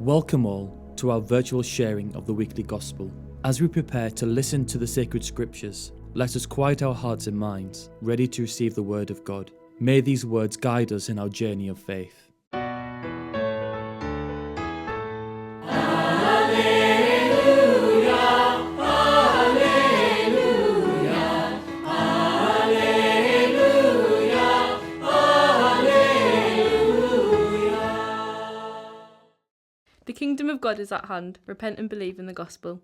Welcome all to our virtual sharing of the weekly gospel. As we prepare to listen to the sacred scriptures, let us quiet our hearts and minds, ready to receive the word of God. May these words guide us in our journey of faith. The kingdom of God is at hand. Repent and believe in the gospel.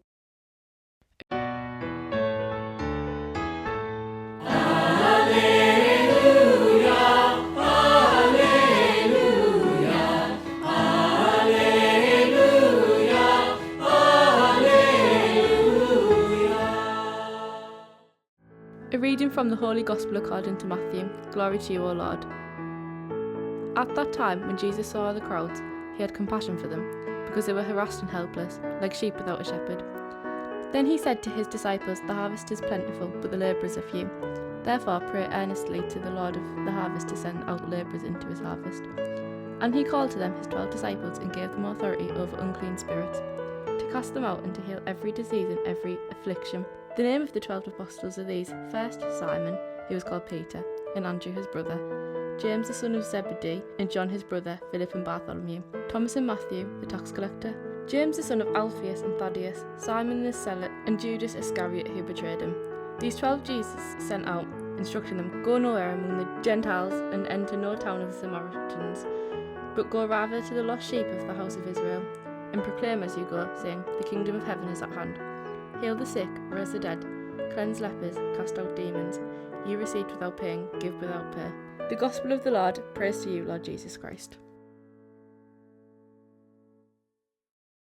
A reading from the Holy Gospel according to Matthew. Glory to you, O Lord. At that time, when Jesus saw the crowds, he had compassion for them, because they were harassed and helpless, like sheep without a shepherd. Then he said to his disciples, The harvest is plentiful, but the labourers are few. Therefore pray earnestly to the Lord of the harvest to send out labourers into his harvest. And he called to them his 12 disciples and gave them authority over unclean spirits, to cast them out and to heal every disease and every affliction. The name of the 12 apostles are these: first, Simon, who was called Peter, and Andrew his brother, James the son of Zebedee, and John his brother, Philip and Bartholomew, Thomas and Matthew, the tax collector, James the son of Alphaeus and Thaddeus, Simon the zealot, and Judas Iscariot who betrayed him. These 12 Jesus sent out, instructing them, Go nowhere among the Gentiles and enter no town of the Samaritans, but go rather to the lost sheep of the house of Israel, and proclaim as you go, saying, The kingdom of heaven is at hand. Heal the sick, raise the dead, cleanse lepers, cast out demons. You received without paying, give without pay. The Gospel of the Lord. Praise to you, Lord Jesus Christ.